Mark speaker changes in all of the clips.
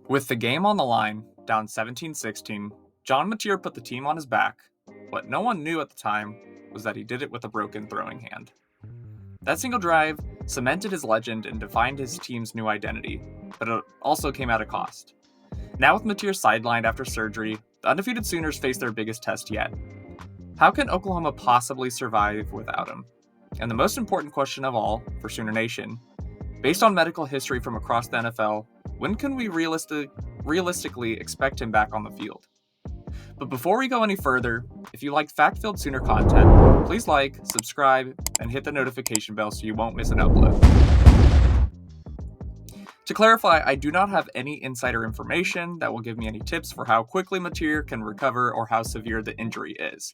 Speaker 1: With the game on the line, down 17-16, John Mateer put the team on his back. What no one knew at the time was that he did it with a broken throwing hand. That single drive cemented his legend and defined his team's new identity, but it also came at a cost. Now with Mateer sidelined after surgery, the undefeated Sooners face their biggest test yet. How can Oklahoma possibly survive without him? And the most important question of all for Sooner Nation, based on medical history from across the NFL, when can we realistically expect him back on the field? But before we go any further, if you liked fact-filled Sooner content, please like, subscribe, and hit the notification bell so you won't miss an upload. To clarify, I do not have any insider information that will give me any tips for how quickly Mateer can recover or how severe the injury is.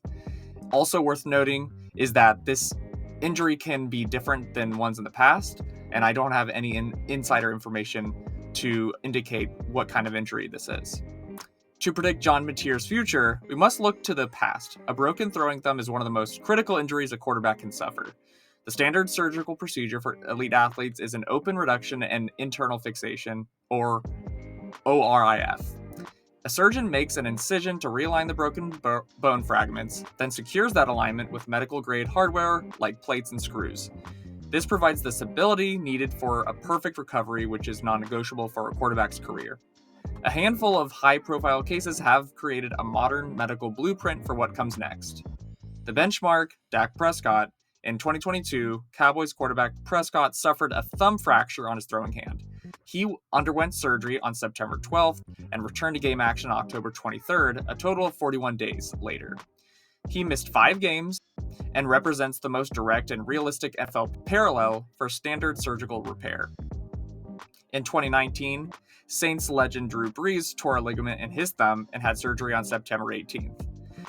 Speaker 1: Also worth noting is that this injury can be different than ones in the past, and I don't have any insider information to indicate what kind of injury this is. To predict John Mateer's future, we must look to the past. A broken throwing thumb is one of the most critical injuries a quarterback can suffer. The standard surgical procedure for elite athletes is an open reduction and internal fixation, or ORIF. A surgeon makes an incision to realign the broken bone fragments, then secures that alignment with medical-grade hardware like plates and screws. This provides the stability needed for a perfect recovery, which is non-negotiable for a quarterback's career. A handful of high-profile cases have created a modern medical blueprint for what comes next. The benchmark, Dak Prescott. In 2022, Cowboys quarterback Prescott suffered a thumb fracture on his throwing hand. He underwent surgery on September 12th and returned to game action on October 23rd, a total of 41 days later. He missed 5 games and represents the most direct and realistic NFL parallel for standard surgical repair. In 2019, Saints legend Brees tore a ligament in his thumb and had surgery on September 18th.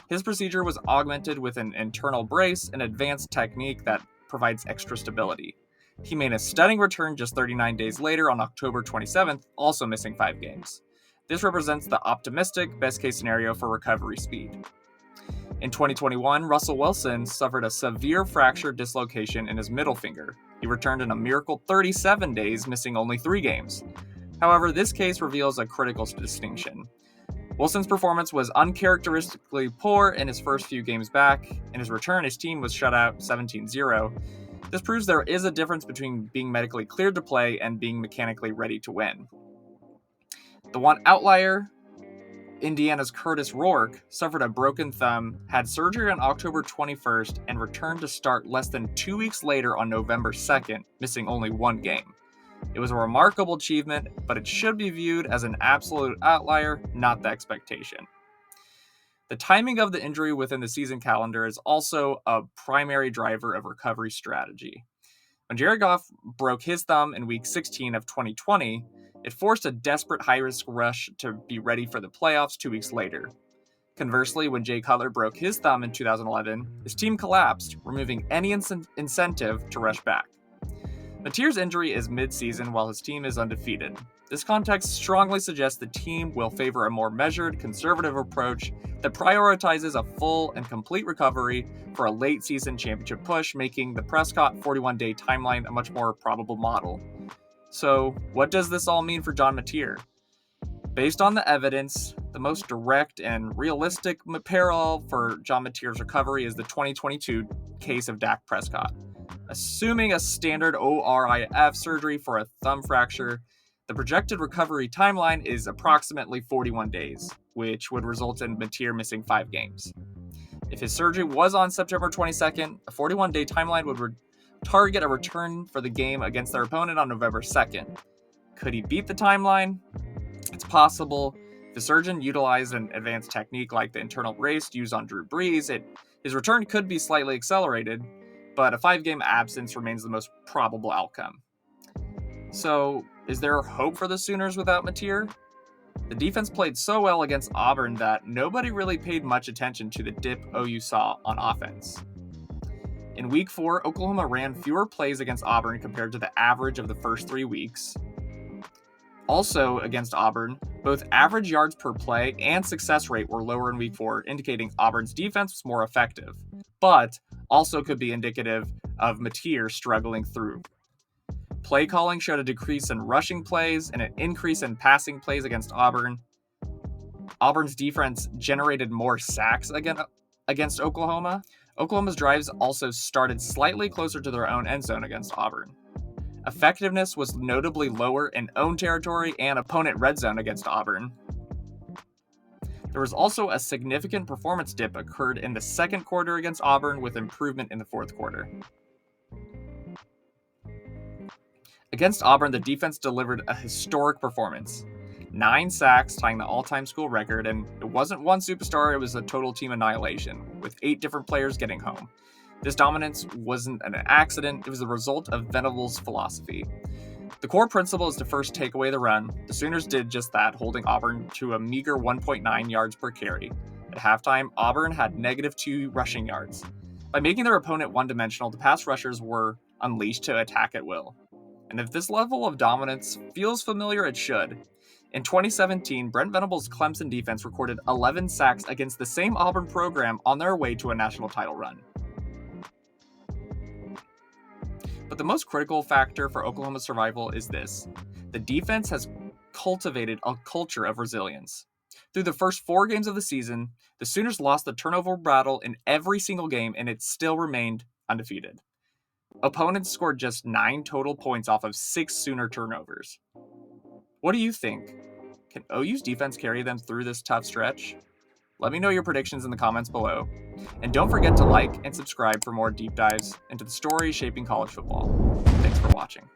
Speaker 1: His procedure was augmented with an internal brace, an advanced technique that provides extra stability. He made a stunning return just 39 days later on October 27th, also missing 5 games. This represents the optimistic, best-case scenario for recovery speed. In 2021, Russell Wilson suffered a severe fracture dislocation in his middle finger. He returned in a miracle 37 days, missing only 3 games. However, this case reveals a critical distinction. Wilson's performance was uncharacteristically poor in his first few games back. In his return, his team was shut out 17-0. This proves there is a difference between being medically cleared to play and being mechanically ready to win. The one outlier, Indiana's Curtis Rourke, suffered a broken thumb, had surgery on October 21st, and returned to start less than 2 weeks later on November 2nd, missing only 1 game. It was a remarkable achievement, but it should be viewed as an absolute outlier, not the expectation. The timing of the injury within the season calendar is also a primary driver of recovery strategy. When Jared Goff broke his thumb in Week 16 of 2020, it forced a desperate high-risk rush to be ready for the playoffs 2 weeks later. Conversely, when Jay Cutler broke his thumb in 2011, his team collapsed, removing any incentive to rush back. Mateer's injury is mid-season while his team is undefeated. This context strongly suggests the team will favor a more measured, conservative approach that prioritizes a full and complete recovery for a late-season championship push, making the Prescott 41-day timeline a much more probable model. So, what does this all mean for John Mateer? Based on the evidence, the most direct and realistic parallel for John Mateer's recovery is the 2022 case of Dak Prescott. Assuming a standard ORIF surgery for a thumb fracture, the projected recovery timeline is approximately 41 days, which would result in Mateer missing 5 games. If his surgery was on September 22nd, a 41-day timeline would target a return for the game against their opponent on November 2nd. Could he beat the timeline? It's possible. If the surgeon utilized an advanced technique like the internal brace used on Brees, his return could be slightly accelerated, but a 5-game absence remains the most probable outcome. So, is there hope for the Sooners without Mateer? The defense played so well against Auburn that nobody really paid much attention to the dip OU saw on offense. In Week 4, Oklahoma ran fewer plays against Auburn compared to the average of the first 3 weeks. Also against Auburn, both average yards per play and success rate were lower in Week 4, indicating Auburn's defense was more effective, but also could be indicative of Mateer struggling through. Play calling showed a decrease in rushing plays and an increase in passing plays against Auburn. Auburn's defense generated more sacks against Oklahoma. Oklahoma's drives also started slightly closer to their own end zone against Auburn. Effectiveness was notably lower in own territory and opponent red zone against Auburn. There was also a significant performance dip occurred in the second quarter against Auburn with improvement in the fourth quarter. Against Auburn, the defense delivered a historic performance. 9 sacks, tying the all-time school record, and it wasn't one superstar, it was a total team annihilation, with 8 different players getting home. This dominance wasn't an accident, it was the result of Venables' philosophy. The core principle is to first take away the run. The Sooners did just that, holding Auburn to a meager 1.9 yards per carry. At halftime, Auburn had -2 rushing yards. By making their opponent one-dimensional, the pass rushers were unleashed to attack at will. And if this level of dominance feels familiar, it should. In 2017, Brent Venables' Clemson defense recorded 11 sacks against the same Auburn program on their way to a national title run. But the most critical factor for Oklahoma's survival is this: the defense has cultivated a culture of resilience. Through the first 4 games of the season, the Sooners lost the turnover battle in every single game, and it still remained undefeated. Opponents scored just 9 total points off of 6 Sooner turnovers. What do you think? Can OU's defense carry them through this tough stretch? Let me know your predictions in the comments below. And don't forget to like and subscribe for more deep dives into the stories shaping college football. Thanks for watching.